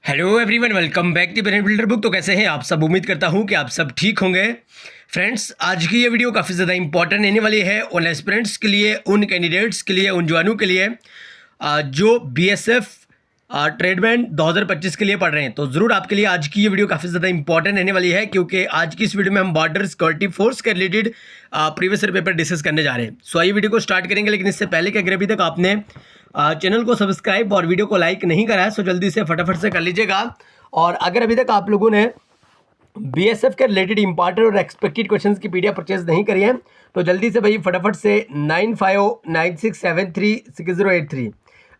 Hello everyone, welcome back to brain builder book. तो कैसे हैं आप सब? उम्मीद करता हूं कि आप सब ठीक होंगे। फ्रेंड्स, आज की ये वीडियो काफ़ी ज़्यादा इंपॉर्टेंट रहने वाली है उन एस्पिरेंट्स के लिए, उन कैंडिडेट्स के लिए, उन जवानों के लिए जो बीएसएफ ट्रेडमैन 2025 के लिए पढ़ रहे हैं। तो ज़रूर आपके लिए आज की ये वीडियो काफ़ी ज़्यादा इंपॉर्टेंट रहने वाली है, क्योंकि आज की इस वीडियो में हम बॉर्डर सिक्योरिटी फोर्स के related previous year paper discuss करने जा रहे हैं। सो आइए वीडियो को स्टार्ट करेंगे, लेकिन इससे पहले कि अगर अभी तक आपने चैनल को सब्सक्राइब और वीडियो को लाइक नहीं करा है, सो जल्दी से फटाफट से कर लीजिएगा। और अगर अभी तक आप लोगों ने बीएसएफ के रिलेटेड इंपॉर्टेंट और एक्सपेक्टेड क्वेश्चंस की पीडीएफ परचेज नहीं करी है, तो जल्दी से भाई फटाफट से 9596736083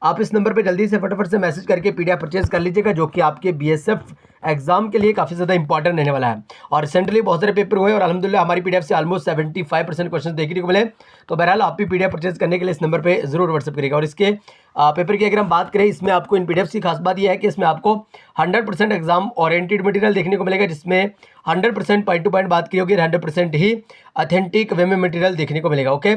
आप इस नंबर पे जल्दी से फटाफट से मैसेज करके पीडीएफ परचेज कर लीजिएगा, जो कि आपके बीएसएफ एग्जाम के लिए काफ़ी ज़्यादा इंपॉर्टेंट रहने वाला है। और रिसेंटली बहुत सारे पेपर हुए और अल्हम्दुलिल्लाह हमारी पीडीएफ से ऑलमोस्ट 75% क्वेश्चन देखने को मिले। तो बहरहाल आप भी पीडीएफ परचेज करने के लिए इस नंबर पे जरूर व्हाट्सअप करिएगा। और इसके पेपर की अगर हम बात करें, इसमें आपको इन पीडीएफ की खास बात यह है कि इसमें आपको 100% एग्जाम ओरिएंटेड मटेरियल देखने को मिलेगा, जिसमें 100% पॉइंट टू पॉइंट बात की होगी, 100% ही ऑथेंटिक वे में मटेरियल देखने को मिलेगा। ओके,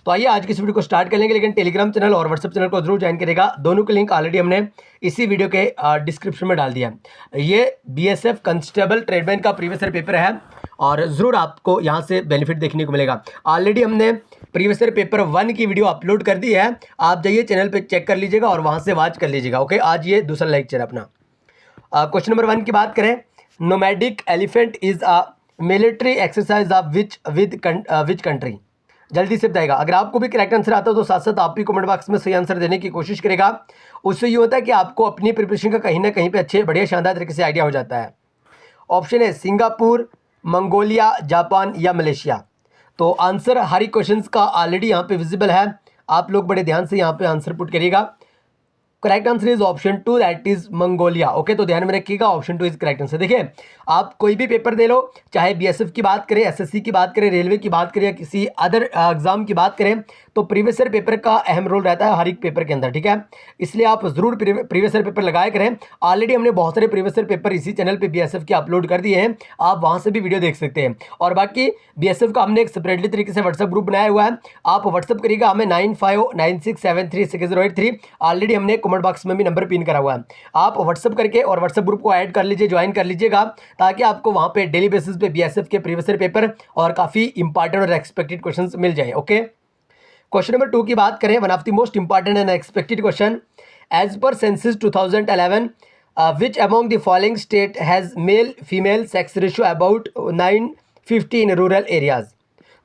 तो आइए आज की इस वीडियो को स्टार्ट कर लेंगे, लेकिन टेलीग्राम चैनल और व्हाट्सएप चैनल को जरूर ज्वाइन करेगा। दोनों के लिंक ऑलरेडी हमने इसी वीडियो के डिस्क्रिप्शन में डाल दिया है। ये बीएसएफ कांस्टेबल ट्रेडमैन का प्रीवियस ईयर पेपर है और ज़रूर आपको यहाँ से बेनिफिट देखने को मिलेगा। ऑलरेडी हमने प्रीवियस ईयर पेपर 1 की वीडियो अपलोड कर दी है, आप जाइए चैनल पर चेक कर लीजिएगा और वहाँ से वॉच कर लीजिएगा। ओके, आज ये दूसरा लेक्चर है अपना। क्वेश्चन नंबर 1 की बात करें, nomadic elephant is a military exercise of which country? जल्दी से बताएगा। अगर आपको भी करेक्ट आंसर आता हो तो साथ साथ आप भी कमेंट बॉक्स में सही आंसर देने की कोशिश करेगा। उससे ये होता है कि आपको अपनी प्रिपरेशन का कहीं ना कहीं पे अच्छे बढ़िया शानदार तरीके से आइडिया हो जाता है। ऑप्शन है सिंगापुर, मंगोलिया, जापान या मलेशिया। तो आंसर हर एक क्वेश्चन का ऑलरेडी यहाँ पे विजिबल है, आप लोग बड़े ध्यान से यहाँ पे आंसर पुट करिएगा। Correct answer is option 2, that is Mongolia. Okay, तो ध्यान में रखिएगा, ऑप्शन 2 इज करेक्ट आंसर। देखिए, आप कोई भी पेपर दे लो, चाहे बीएसएफ की बात करें, एसएससी की बात करें, रेलवे की बात करें या किसी अदर एग्जाम की बात करें, तो प्रीवियस ईयर पेपर का अहम रोल रहता है हर एक पेपर के अंदर। ठीक है, इसलिए आप जरूर प्रीवियस ईयर पेपर लगाया करें। ऑलरेडी हमने बहुत सारे प्रीवियस ईयर पेपर इसी चैनल पर बीएसएफ के अपलोड कर दिए हैं, आप वहाँ से भी वीडियो देख सकते हैं। और बाकी बीएसएफ का हमने एक सेपरेटली तरीके से व्हाट्सएप ग्रुप बनाया हुआ है, आप व्हाट्सएप करिएगा हमें 9596736083। ऑलरेडी हमने कमेंट बॉक्स में भी नंबर पिन करा हुआ है, आप व्हाट्सएप करके और व्हाट्सएप ग्रुप को ऐड कर लीजिए, ज्वाइन कर लीजिएगा, ताकि आपको वहाँ पे डेली बेसिस पे बीएसएफ के प्रीवियस ईयर पेपर और काफ़ी इंपॉर्टेंट और एक्सपेक्टेड क्वेश्चंस मिल जाए। ओके, क्वेश्चन नंबर 2 की बात करें, one of the most important and expected question, as per census 2011 which among the following state has male female sex ratio about 950 in rural areas?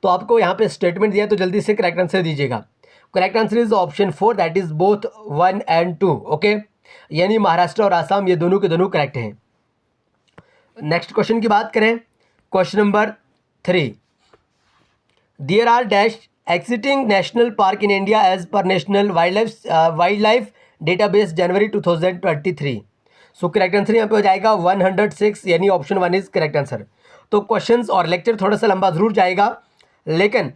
तो आपको यहाँ पे statement दिया, तो जल्दी से करेक्ट आंसर दीजिएगा। Correct answer is option 4, that is both 1 and 2। Okay, यानी महाराष्ट्र और आसाम ये दोनों के दोनों करेक्ट हैं। नेक्स्ट क्वेश्चन की बात करें, question number 3, there are dash existing national park in India as per national wildlife database January 2023। So correct answer यहाँ पे हो जाएगा 106, यानी ऑप्शन 1 इज करेक्ट आंसर। तो क्वेश्चंस और लेक्चर थोड़ा सा लंबा जरूर जाएगा, लेकिन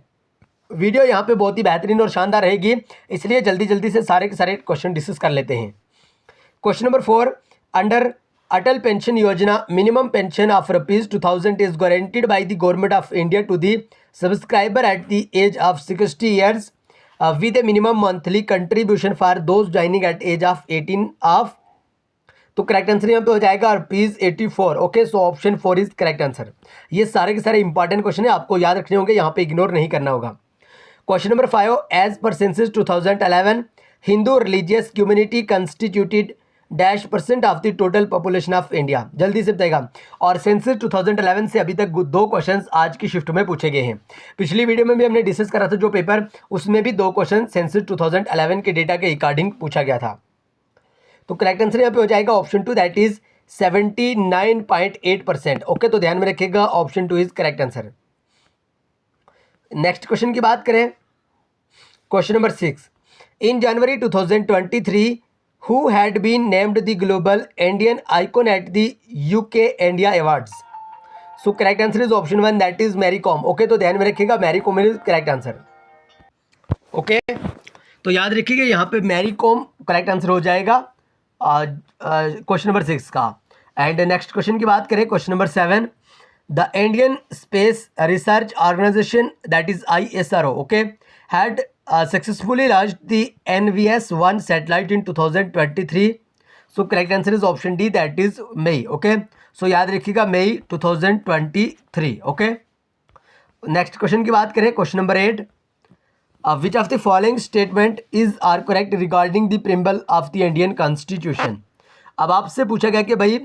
वीडियो यहाँ पे बहुत ही बेहतरीन और शानदार रहेगी, इसलिए जल्दी जल्दी से सारे के सारे क्वेश्चन डिस्कस कर लेते हैं। Question number 4, under Atal Pension Yojana minimum pension of ₹2000 is guaranteed by the government of India to the subscriber at the age of 60 years with a minimum monthly contribution for those joining at age of 18 of. तो correct answer यहाँ पे हो जाएगा ₹84। Okay, so option 4 is correct answer. ये सारे के सारे important question है, आपको याद रखने होंगे, यहाँ पे इग्नोर नहीं करना होगा। Question number 5, as per census 2011 Hindu religious community constituted dash % of the total population of India? जल्दी से बताएगा। और सेंसस 2011 से अभी तक 2 क्वेश्चंस आज की शिफ्ट में पूछे गए हैं। पिछली वीडियो में भी हमने डिस्कस करा था जो पेपर, उसमें भी 2 क्वेश्चन सेंसस 2011 के डेटा के अकॉर्डिंग पूछा गया था। तो करेक्ट आंसर यहाँ पे हो जाएगा ऑप्शन 2, दैट इज 79.8%। ओके, तो ध्यान में रखिएगा, option 2 is correct answer. Next question की बात करें, question number 6, in January 2023 who had been named the global Indian icon at the UK India Awards? So correct answer is option 1, that is Mary Kom। Okay, तो ध्यान में रखिएगा, Mary Kom is correct answer. Okay, तो याद रखिएगा यहाँ पे Mary com correct answer हो जाएगा क्वेश्चन नंबर 6 का। एंड नेक्स्ट क्वेश्चन की बात करें, question number 7, the Indian space research organisation that is ISRO, okay, had successfully launched the NVS-1 satellite in 2023. So correct answer is option D, that is May. Okay, so याद रखिएगा मई 2023। Okay, next question की बात करें, question number 8, which of the following statement is are correct regarding the preamble of the Indian constitution. अब आपसे पूछा गया कि भाई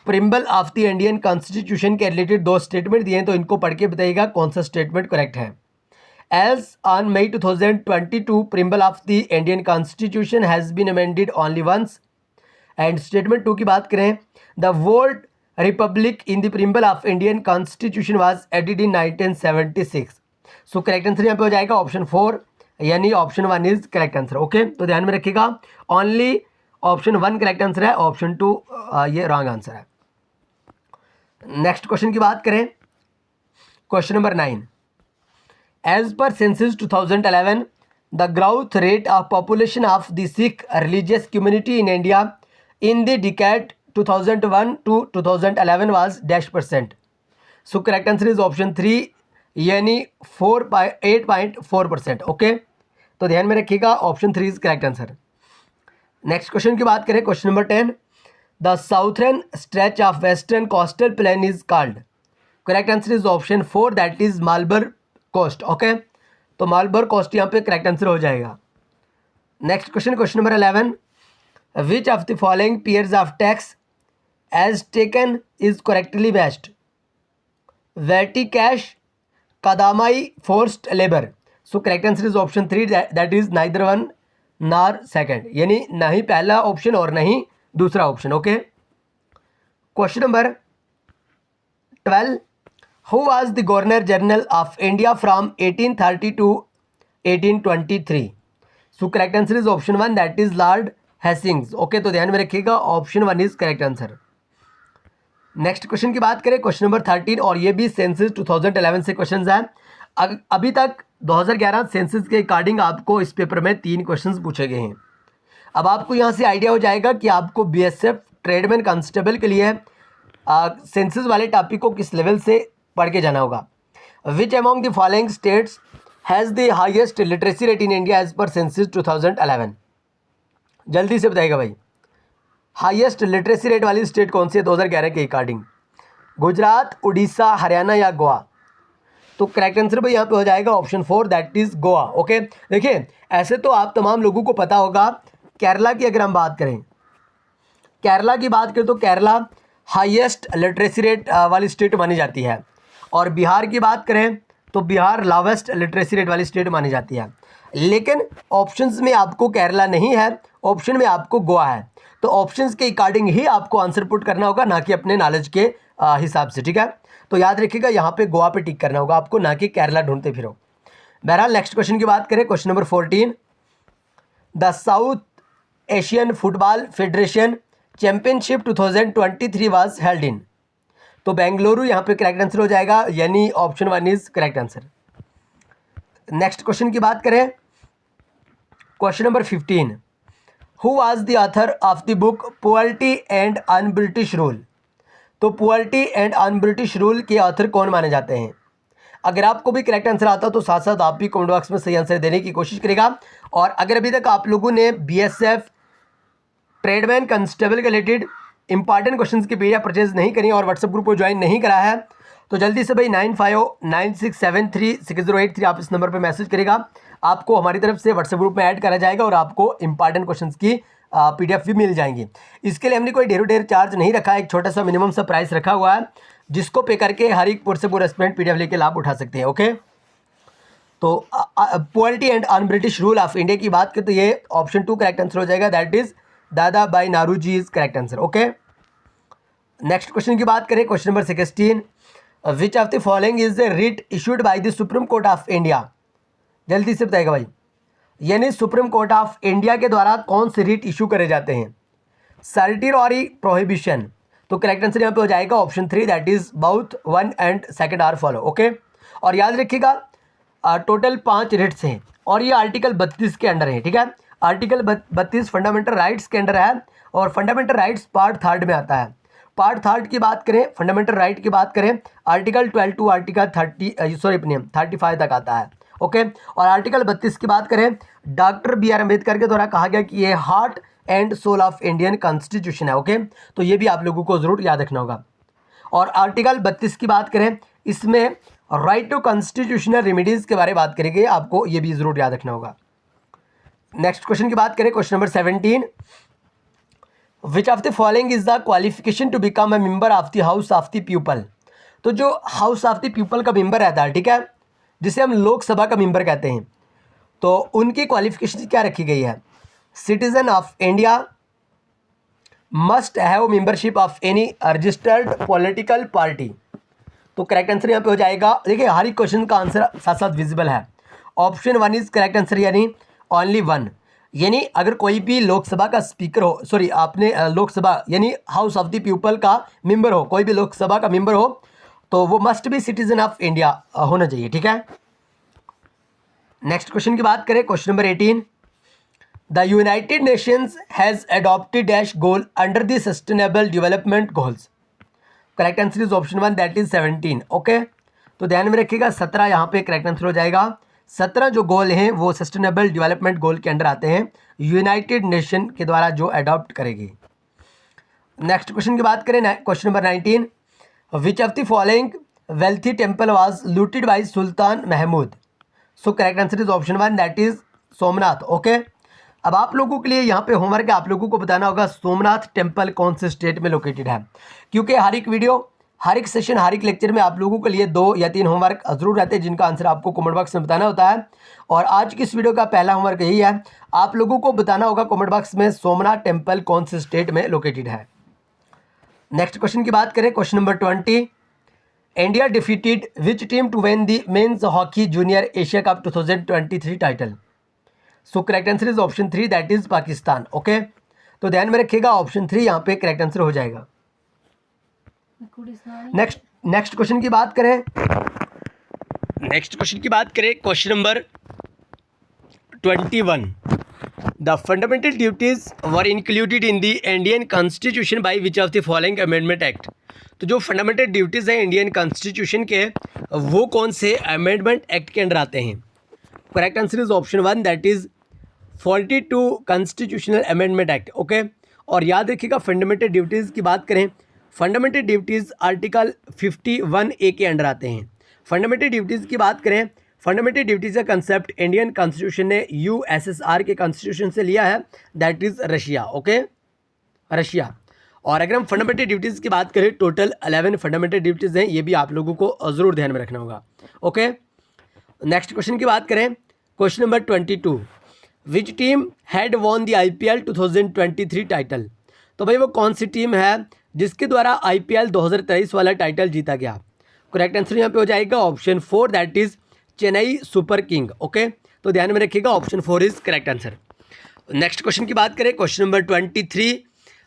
preamble of the Indian constitution के रिलेटेड दो स्टेटमेंट दिए हैं, तो इनको पढ़ के बताइएगा कौन सा स्टेटमेंट करेक्ट है। As on May 2022 preamble of the Indian constitution has been amended only once. And statement 2 की बात करें, the word republic in the preamble of Indian constitution was added in 1976। So correct answer यहाँ पे हो जाएगा option 4, यानी option 1 is correct answer. Okay, तो ध्यान में रखिएगा, ओनली ऑप्शन 1 करेक्ट आंसर है, ऑप्शन 2 ये रॉन्ग आंसर है। नेक्स्ट क्वेश्चन की बात करें, question number 9, as per census 2011 the growth rate of population of the Sikh religious community in India in the decade 2001 to 2011 was -%। So correct answer is option 3, यानी 8.4%। Okay, तो ध्यान में रखिएगा, option 3 is correct answer. Next question की बात करें, question number 10, the southern stretch of western coastal plain is called. Correct answer is option 4, that is Malabar coast. Okay, तो Malabar coast यहाँ पे करेक्ट आंसर हो जाएगा। Next question, question number 11, which of the following pairs of tax as taken is correctly best. Vetti cash, kadamai forced labour. So correct answer is option 3, that is neither one nor second, यानी ना ही पहला option और ना ही दूसरा option. Okay, question number 12, who was the governor general of India from 1830 to 1823। So correct answer is option 1, that is Lord Hastings. Okay, तो ध्यान में रखिएगा, option 1 is correct answer. Next question की बात करें, क्वेश्चन नंबर 13, और ये भी सेंसस 2011 से क्वेश्चन है। अभी तक 2011 सेंसस के अकॉर्डिंग आपको इस पेपर में 3 क्वेश्चंस पूछे गए हैं। अब आपको यहाँ से आइडिया हो जाएगा कि आपको बीएसएफ ट्रेडमैन कांस्टेबल के लिए सेंसस वाले टॉपिक को किस लेवल से पढ़ के जाना होगा। Which among the following states has the highest literacy rate in India as per census 2011। जल्दी से बताइएगा भाई, हाईएस्ट लिटरेसी रेट वाली स्टेट कौन सी है 2011 के अकॉर्डिंग। गुजरात, उड़ीसा, हरियाणा या गोवा। तो करेक्ट आंसर भाई यहाँ पे हो जाएगा option 4, that is Goa. Okay, देखिए ऐसे तो आप तमाम लोगों को पता होगा, केरला की अगर हम बात करें, केरला की बात करें तो केरला हाईएस्ट लिटरेसी रेट वाली स्टेट मानी जाती है, और बिहार की बात करें तो बिहार लोवेस्ट लिटरेसी रेट वाली स्टेट मानी जाती है। लेकिन ऑप्शंस में आपको केरला नहीं है, ऑप्शन में आपको गोवा है, तो ऑप्शंस के अकॉर्डिंग ही आपको आंसर पुट करना होगा, ना कि अपने नॉलेज के हिसाब से। ठीक है, तो याद रखिएगा यहाँ पे गोवा पे टिक करना होगा आपको, ना कि केरला ढूंढते फिरो। बहरहाल नेक्स्ट क्वेश्चन की बात करें, question number 14, the South Asian football federation championship 2023 was held in. तो बेंगलुरु यहाँ पे करेक्ट आंसर हो जाएगा, यानी option 1 is correct answer. Next question की बात करें, question number 15, who was the author of the book poverty and un British rule. तो poverty and un British rule के ऑथर कौन माने जाते हैं। अगर आपको भी करेक्ट आंसर आता तो साथ साथ आप भी कमेंट बॉक्स में सही आंसर देने की कोशिश करेगा। और अगर अभी तक आप लोगों ने बीएसएफ ट्रेडमैन कांस्टेबल के रिलेटेड इंपॉर्टेंट क्वेश्चंस की पीडीएफ परचेज नहीं करी और व्हाट्सएप ग्रुप को ज्वाइन नहीं करा है, तो जल्दी से भाई 9596736083 आप इस नंबर पर मैसेज करेगा, आपको हमारी तरफ से व्हाट्सएप ग्रुप में ऐड करा जाएगा और आपको इंपॉर्टेंट क्वेश्चंस की पीडीएफ भी मिल जाएंगी। इसके लिए हमने कोई ढेर चार्ज नहीं रखा है, एक छोटा सा मिनिमम सा प्राइस रखा हुआ है, जिसको पे करके हर एक पूरे से पूरा स्टूडेंट पीडीएफ लेके लाभ उठा सकते हैं। ओके, तो polity and un British rule of India की बात करें तो ये ऑप्शन 2 करेक्ट आंसर हो जाएगा, that is Dada Bhai Naoroji is correct answer. Okay, next question की बात करें, question number 16, which of the following is the writ issued by the supreme court of India. जल्दी से बताएगा भाई, यानी सुप्रीम कोर्ट ऑफ इंडिया के द्वारा कौन से रिट इशू करे जाते हैं। सर्टिलरी प्रोहिबिशन, तो करेक्ट आंसर यहाँ पे हो जाएगा option 3, that is both 1 and 2 are follow. Okay, और याद रखिएगा टोटल 5 रिट्स हैं और ये आर्टिकल 32 के अंडर है। ठीक है, आर्टिकल 32 फंडामेंटल राइट्स के अंडर है और फंडामेंटल राइट्स पार्ट 3 में आता है। पार्ट 3 की बात करें, फंडामेंटल राइट की बात करें, आर्टिकल 12 टू आर्टिकल 35 तक आता है। ओके, और आर्टिकल 32 की बात करें, डॉक्टर बी आर अम्बेडकर के द्वारा कहा गया कि ये heart and soul of Indian constitution है। ओके, तो ये भी आप लोगों को ज़रूर याद रखना होगा। और आर्टिकल 32 की बात करें, इसमें राइट टू कॉन्स्टिट्यूशनल रेमेडीज़ के बारे में बात करेंगे, आपको ये भी ज़रूर याद रखना होगा। नेक्स्ट क्वेश्चन की बात करें, question number 17, which of the following is the qualification to become a member of the House of the People. तो जो हाउस ऑफ द पीपल का मेंबर रहता है, ठीक है, जिसे हम लोकसभा का मेंबर कहते हैं, तो उनकी क्वालिफिकेशन क्या रखी गई है? Citizen of India, must have membership of any registered political party. तो करेक्ट आंसर यहाँ पे हो जाएगा, देखिए हर एक क्वेश्चन का आंसर साथ साथ विजिबल है। ऑप्शन 1 इज करेक्ट आंसर, यानी ओनली 1, यानी अगर कोई भी लोकसभा का स्पीकर हो, सॉरी आपने लोकसभा यानी हाउस ऑफ द पीपल का मेंबर हो, कोई भी लोकसभा का मेंबर हो, तो वो must be citizen of India होना चाहिए, ठीक है। नेक्स्ट क्वेश्चन की बात करें, question number 18, the United Nations has adopted dash goal under the sustainable development goals. Correct answer is option 1, that is 17। Okay, तो ध्यान में रखिएगा 17 यहाँ पे करेक्ट आंसर हो जाएगा। 17 जो गोल हैं वो सस्टेनेबल डेवलपमेंट गोल के अंडर आते हैं, यूनाइटेड नेशन के द्वारा जो अडॉप्ट करेगी। नेक्स्ट क्वेश्चन की बात करें, question number 19, which of the following wealthy temple was looted by Sultan Mahmud. So correct answer is option 1, that is Somnath. Okay, अब आप लोगों के लिए यहाँ पे होमवर्क है, आप लोगों को बताना होगा सोमनाथ टेम्पल कौन से स्टेट में लोकेटेड है, क्योंकि हर एक वीडियो, हर एक सेशन, हर एक लेक्चर में आप लोगों के लिए 2 या 3 होमवर्क जरूर रहते हैं, जिनका आंसर आपको कमेंट बॉक्स में बताना होता है। और आज की इस वीडियो का पहला होमवर्क यही है, आप लोगों को बताना होगा कमेंट बॉक्स में सोमनाथ टेम्पल कौन से स्टेट में लोकेटेड है। नेक्स्ट क्वेश्चन की बात करें, question number 20, India defeated which team to win the men's hockey junior Asia cup 2023 title. So correct answer is option 3, that is Pakistan. Okay, तो ध्यान में रखिएगा ऑप्शन 3 यहाँ पे करेक्ट आंसर हो जाएगा। नेक्स्ट क्वेश्चन की बात करें, question number 21, the fundamental duties were included in the Indian constitution by which of the following amendment act. तो जो फंडामेंटल ड्यूटीज़ हैं इंडियन कॉन्स्टिट्यूशन के, वो कौन से अमेंडमेंट एक्ट के अंडर आते हैं? Correct answer is option 1, that is 42 constitutional amendment act. Okay, और याद रखिएगा फंडामेंटल ड्यूटीज़ की बात करें, फंडामेंटल ड्यूटीज़ आर्टिकल 51A के अंडर आते हैं। फंडामेंटल ड्यूटीज़ की बात करें, फंडामेंटल ड्यूटीज़ का कंसेप्ट इंडियन कॉन्स्टिट्यूशन ने USSR के कॉन्स्टिट्यूशन से लिया है, that is Russia. Okay, Russia. और अगर हम फंडामेंटल ड्यूटीज़ की बात करें, टोटल 11 फंडामेंटल ड्यूटीज़ हैं, ये भी आप लोगों को ज़रूर ध्यान में रखना होगा। ओके, नेक्स्ट क्वेश्चन की बात करें, question number 22, which team had won the IPL 2023 title. तो भाई वो कौन सी टीम है जिसके द्वारा IPL 2023 वाला टाइटल जीता गया? करेक्ट आंसर यहाँ पे हो जाएगा option 4, that is Chennai super king. Okay, तो ध्यान में रखिएगा option 4 is correct answer. Next question की बात करें, question number 23,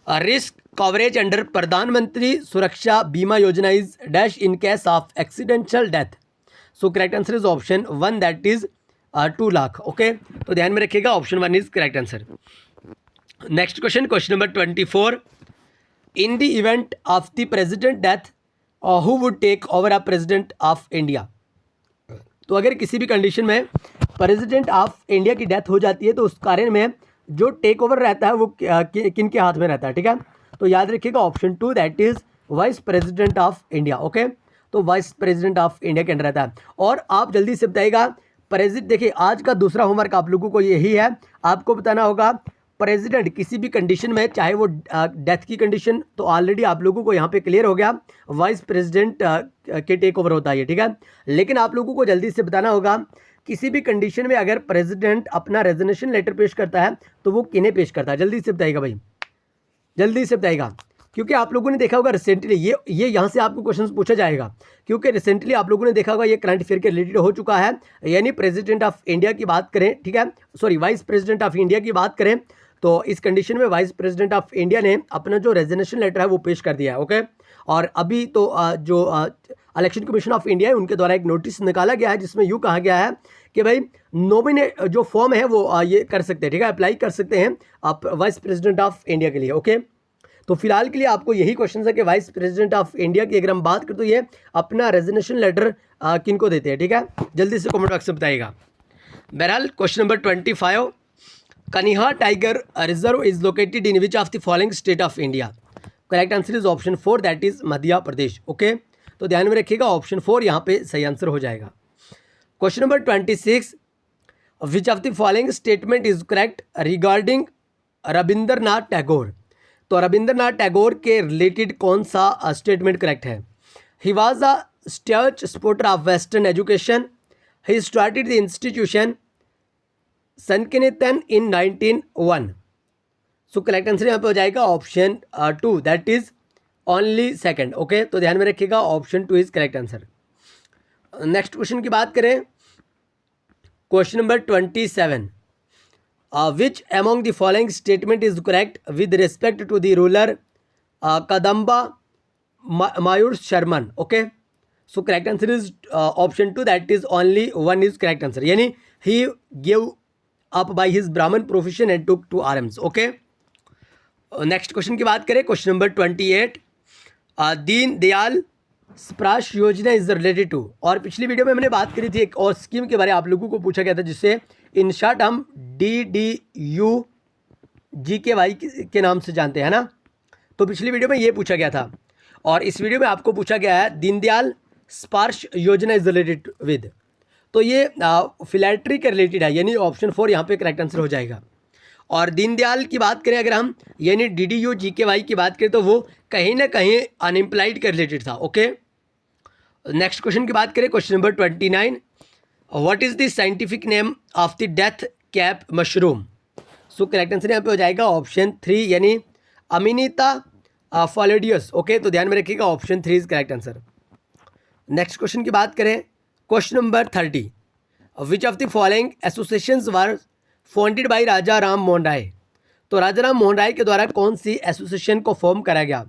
risk coverage under Pradhan Mantri Suraksha Bima Yojana is dash in case of accidental death. So correct answer is option 1, that is 2 lakh. Okay, तो ध्यान में रखिएगा option 1 is correct answer. Next question, question number 24, in the event of the president death who would take over a president of India. तो अगर किसी भी condition में president of India की डेथ हो जाती है, तो उस कारण में जो टेक ओवर रहता है वो किन के हाथ में रहता है, ठीक है। तो याद रखिएगा option 2, that is vice president of India. Okay, तो वाइस प्रेसिडेंट ऑफ इंडिया के अंडर रहता है। और आप जल्दी से बताइएगा प्रेसिडेंट, देखिए आज का दूसरा होमवर्क आप लोगों को यही है, आपको बताना होगा प्रेसिडेंट किसी भी कंडीशन में, चाहे वो डेथ की कंडीशन, तो ऑलरेडी आप लोगों को यहाँ पे क्लियर हो गया, वाइस प्रेसिडेंट के टेक ओवर होता है, ठीक है। लेकिन आप लोगों को जल्दी से बताना होगा किसी भी कंडीशन में अगर प्रेसिडेंट अपना रेजिग्नेशन लेटर पेश करता है तो वो किन्हें पेश करता है? जल्दी से बताइएगा भाई, जल्दी से बताइएगा, क्योंकि आप लोगों ने देखा होगा रिसेंटली ये यहाँ से आपको क्वेश्चन पूछा जाएगा, क्योंकि रिसेंटली आप लोगों ने देखा होगा ये करंट अफेयर के रिलेटेड हो चुका है। यानी प्रेसिडेंट ऑफ इंडिया की बात करें, ठीक है, sorry vice president of India की बात करें, तो इस कंडीशन में वाइस प्रेसिडेंट ऑफ इंडिया ने अपना जो रेजिग्नेशन लेटर है वो पेश कर दिया है। ओके, और अभी तो जो इलेक्शन कमीशन ऑफ इंडिया है उनके द्वारा एक नोटिस निकाला गया है जिसमें यूँ कहा गया है कि भाई नॉमिनेट जो फॉर्म है वो ये कर सकते हैं, ठीक है, अप्लाई कर सकते हैं आप वाइस प्रेसिडेंट ऑफ इंडिया के लिए। ओके, तो फिलहाल के लिए आपको यही क्वेश्चन है कि वाइस प्रेसिडेंट ऑफ इंडिया की अगर हम बात करें तो ये अपना रेजिग्नेशन लेटर किन को देते हैं, ठीक है, जल्दी से कमेंट बॉक्स में बताइएगा। बहरहाल क्वेश्चन नंबर 25, कनिहा tiger reserve is located in which of the following state of India? Correct answer is option 4 that is Madhya Pradesh. Okay, तो ध्यान में रखिएगा ऑप्शन 4 यहाँ पे सही आंसर हो जाएगा। Question number 26, which of the following statement is correct regarding Rabindranath Tagore? तो रविंद्रनाथ टैगोर के रिलेटेड कौन सा स्टेटमेंट करेक्ट है? He was a state supporter of western education, he started the institution संकेतन इन 1901। सो करेक्ट आंसर यहाँ पे हो जाएगा option 2 that is only second. Okay, तो ध्यान में रखिएगा option 2 is correct answer. Next question की बात करें, question number 27, which among the following statement is correct with respect to the ruler Kadamba Mayur Sharman? Okay, so correct answer is option 2 that is only 1 is correct answer, यानी he give up by his Brahmin profession and took to arms. Okay, next question की बात करें, question number 28, Deen Dayal स्प्राश योजना is related to? और पिछली video में मैंने बात करी थी एक और स्कीम के बारे में, आप लोगों को पूछा गया था जिससे इन शॉर्ट हम DDU-GKY के नाम से जानते हैं ना। तो पिछली वीडियो में ये पूछा गया था और इस वीडियो में आपको पूछा गया है दीनदयाल स्पार्श योजना इज रिलेटेड विद, तो ये फिलैट्री के रिलेटेड है, यानी ऑप्शन 4 यहाँ पे करेक्ट आंसर हो जाएगा। और दीनदयाल की बात करें अगर हम, यानी DDU-GKY की बात करें तो वो कहीं ना कहीं अनएम्प्लॉयड के रिलेटेड था। ओके, नेक्स्ट क्वेश्चन की बात करें, question number 29, what is the scientific name of the death cap mushroom? So correct answer यहाँ पे हो जाएगा ऑप्शन 3 यानी अमिनिता फॉलोडियस। ओके, तो ध्यान में रखिएगा option 3 is correct answer. Next question की बात करें, question number 30, which of the following associations were founded by Raja Ram Mohan Roy? तो राजा राम मोहन राय के द्वारा कौन सी एसोसिएशन को फॉर्म करा गया?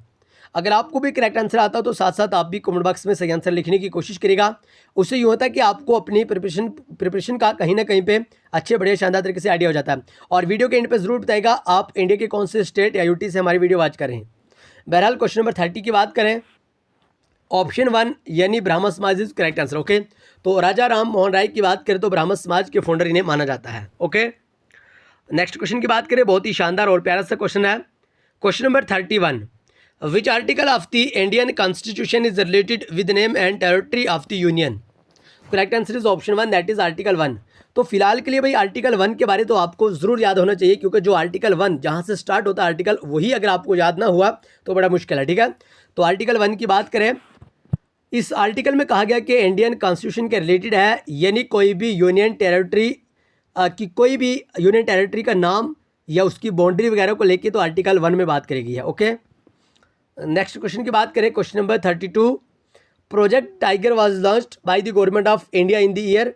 अगर आपको भी करेक्ट आंसर आता हो तो साथ साथ आप भी कमेंट बॉक्स में सही आंसर लिखने की कोशिश करिएगा। उससे यूँ होता है कि आपको अपनी प्रिपरेशन का कहीं ना कहीं पे अच्छे बढ़िया शानदार तरीके से आइडिया हो जाता है। और वीडियो के एंड पे जरूर बताइएगा आप इंडिया के कौन से स्टेट या यूटी से हमारी वीडियो वॉच कर रहे हैं। बहरहाल क्वेश्चन नंबर 30 की बात करें, ऑप्शन 1 यानी ब्राह्मण समाज इज करेक्ट आंसर। ओके, तो राजा राम मोहन राय की बात करें तो ब्राह्मण समाज के फाउंडर इन्हें माना जाता है। ओके, नेक्स्ट क्वेश्चन की बात करें, बहुत ही शानदार और प्यारा सा क्वेश्चन है, question number 31, which article of the Indian constitution is related with name and territory of the union? Correct answer is option 1 that is article 1। तो फिलहाल के लिए भाई आर्टिकल 1 के बारे तो आपको जरूर याद होना चाहिए, क्योंकि जो आर्टिकल 1 जहां से स्टार्ट होता है आर्टिकल, वही अगर आपको याद ना हुआ तो बड़ा मुश्किल है। ठीक है, तो आर्टिकल 1 की बात करें, इस आर्टिकल में कहा गया कि इंडियन कॉन्स्टिट्यूशन के रिलेटेड है, यानी कोई भी यूनियन टेरिटरी कोई भी यूनियन टेरिटरी का नाम या उसकी बाउंड्री वगैरह को लेके तो आर्टिकल 1 में बात करेगी है। ओके, नेक्स्ट क्वेश्चन की बात करें, question number 32, project tiger was launched by the government of India in the year?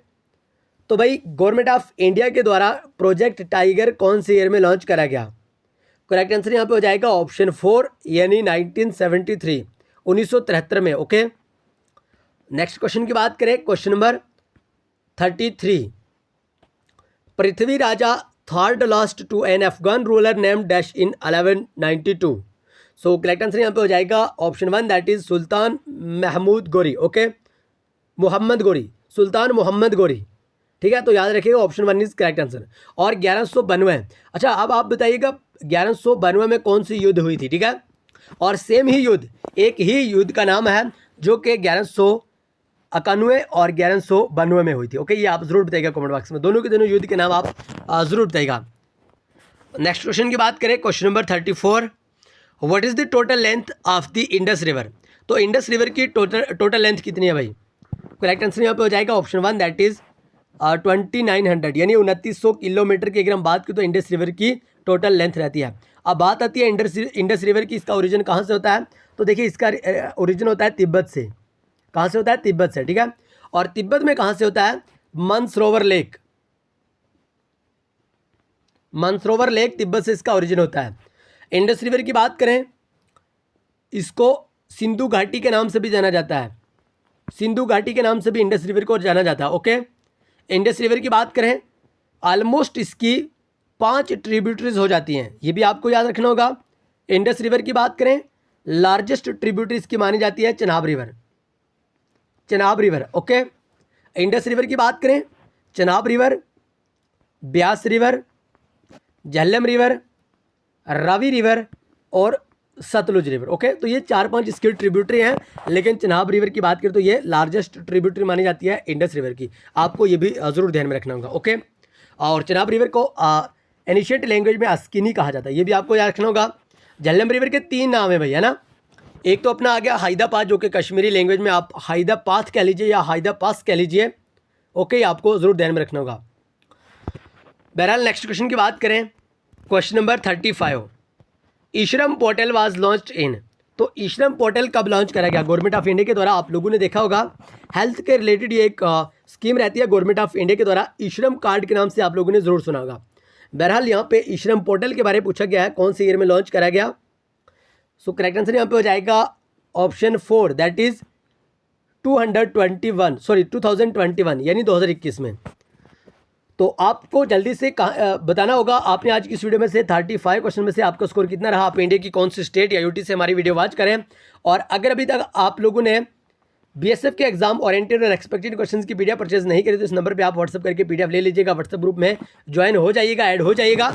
तो भाई गवर्नमेंट ऑफ इंडिया के द्वारा प्रोजेक्ट टाइगर कौन से ईयर में लॉन्च करा गया? करेक्ट आंसर यहाँ पे हो जाएगा ऑप्शन 4 यानी 1973 1973 में। ओके, नेक्स्ट क्वेश्चन की बात करें, question number 33, Prithvi Raja third last to an Afghan ruler name dash in 1192? So correct answer यहाँ पे हो जाएगा option 1 that is Sultan Mahmud Ghori. Okay, Mohammad Ghori, सुल्तान मोहम्मद गोरी। ठीक है, तो याद रखिएगा ऑप्शन 1 इज करेक्ट आंसर। और 1192, अच्छा अब आप बताइएगा 1192 में कौन सी युद्ध हुई थी? ठीक है, और सेम ही युद्ध, एक ही युद्ध का नाम है जो कि 1191 और 1192 में हुई थी। ओके, ये आप जरूर बताइएगा कमेंट बॉक्स में, दोनों के दोनों युद्ध के नाम आप जरूर बताइएगा। नेक्स्ट क्वेश्चन की बात करें, question number 34, what is the total length of the Indus river? तो इंडस रिवर की टोटल लेंथ कितनी है भाई? करेक्ट आंसर यहाँ पे हो जाएगा ऑप्शन 1 दैट इज 2900 यानी 2900 किलोमीटर की अगर हम बात करें तो इंडस रिवर की टोटल लेंथ रहती है। अब बात आती है इंडस रिवर की, इसका ओरिजिन कहाँ से होता है? तो देखिए इसका ओरिजिन होता है तिब्बत से। कहाँ से होता है? तिब्बत से। ठीक है, और तिब्बत में कहाँ से होता है? मानसरोवर लेक, मानसरोवर लेक तिब्बत से इसका ओरिजिन होता है। इंडस रिवर की बात करें, इसको सिंधु घाटी के नाम से भी जाना जाता है, सिंधु घाटी के नाम से भी इंडस रिवर को जाना जाता है। ओके, इंडस रिवर की बात करें, ऑलमोस्ट इसकी 5 ट्रिब्यूटरीज हो जाती हैं, ये भी आपको याद रखना होगा। इंडस रिवर की बात करें, लार्जेस्ट ट्रिब्यूटरी इसकी मानी जाती है Chenab river, Chenab river. Okay, Indus river की बात करें, Chenab river, Beas river, Jhelum river, Ravi river और सतलुज रिवर। ओके, तो ये 4-5 इसके ट्रिब्यूटरी हैं, लेकिन चनाब रिवर की बात करें तो ये लार्जेस्ट ट्रिब्यूटरी मानी जाती है इंडस रिवर की। आपको ये भी ज़रूर ध्यान में रखना होगा। ओके, और चनाब रिवर को एनिशिएंट लैंग्वेज में अस्किनी कहा जाता है, ये भी आपको याद रखना होगा। झेलम रिवर के 3 नाम है भैया ना, एक तो अपना आ गया हाइदा पास, जो कि कश्मीरी लैंग्वेज में आप हाइदा पाथ कह लीजिए या हाइदा पास कह लीजिए। ओके, आपको ज़रूर ध्यान में रखना होगा। बहरहाल नेक्स्ट क्वेश्चन की बात करें, question number 35, e-Shram portal was launched in. तो ई-श्रम पोर्टल कब लॉन्च करा गया? गवर्नमेंट ऑफ इंडिया के द्वारा। आप लोगों ने देखा होगा हेल्थ के रिलेटेड ये एक स्कीम रहती है गवर्नमेंट ऑफ इंडिया के द्वारा, ई-श्रम कार्ड के नाम से आप लोगों ने ज़रूर सुना होगा। बहरहाल यहाँ पे ई-श्रम पोर्टल के बारे में पूछा गया है, कौन से ईयर में लॉन्च करा गया। सो करेक्ट आंसर यहाँ पे हो जाएगा ऑप्शन 4, दैट इज़ 2021 यानी 2021 में। तो आपको जल्दी से बताना होगा, आपने आज की इस वीडियो में से 35 क्वेश्चन में से आपका स्कोर कितना रहा। आप इंडिया की कौन सी स्टेट या यूटी से हमारी वीडियो वॉच करें। और अगर अभी तक आप लोगों ने बीएसएफ के एग्जाम ओरिएंटेड और एक्सपेक्टेड क्वेश्चंस की पीडीएफ परचेज नहीं करी तो इस नंबर पे आप व्हाट्सअप करके पीडीएफ ले लीजिएगा, व्हाट्सअप ग्रुप में ज्वाइन हो जाइएगा, ऐड हो जाइएगा।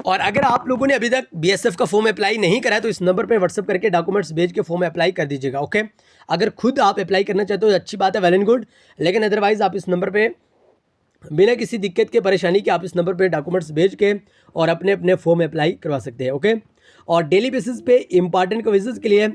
और अगर आप लोगों ने अभी तक बीएसएफ का फॉर्म अप्लाई नहीं करा है तो इस नंबर पे व्हाट्सअप करके डॉक्यूमेंट्स भेज के फॉर्म अप्लाई कर दीजिएगा। ओके, अगर खुद आप अप्लाई करना चाहते हो अच्छी बात है, वेल एंड गुड, लेकिन अदरवाइज आप इस नंबर पे बिना किसी दिक्कत के परेशानी के आप इस नंबर पे डॉक्यूमेंट्स भेज के और अपने अपने फॉर्म अप्लाई करवा सकते हैं। ओके, और डेली बेसिस पे इंपॉर्टेंट क्विज़ेस के लिए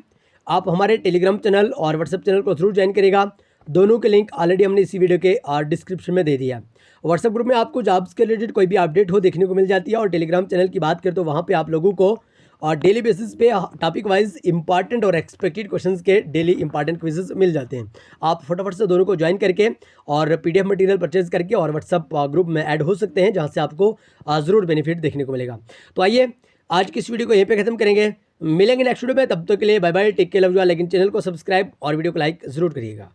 आप हमारे टेलीग्राम चैनल और व्हाट्सएप चैनल को जरूर ज्वाइन करेगा। दोनों के लिंक ऑलरेडी हमने इसी वीडियो के डिस्क्रिप्शन में दे दिया। व्हाट्सएप ग्रुप में आपको जॉब्स के रिलेटेड कोई भी अपडेट हो देखने को मिल जाती है, और टेलीग्राम चैनल की बात करें तो वहाँ पे आप लोगों को डेली बेसिस पे टॉपिक वाइज इंपॉर्टेंट और एक्सपेक्टेड क्वेश्चंस के डेली इंपॉर्टेंट क्विजेस मिल जाते हैं। आप फटाफट से दोनों को ज्वाइन करके और पीडीएफ मटेरियल परचेज करके और व्हाट्सएप ग्रुप में ऐड हो सकते हैं, जहाँ से आपको ज़रूर बेनिफिट देखने को मिलेगा। तो आइए आज की इस वीडियो को यहीं पे खत्म करेंगे, मिलेंगे नेक्स्ट वीडियो में, तब तक के लिए bye bye, take care, love you all. लेकिन चैनल को सब्सक्राइब और वीडियो को लाइक ज़रूर करिएगा।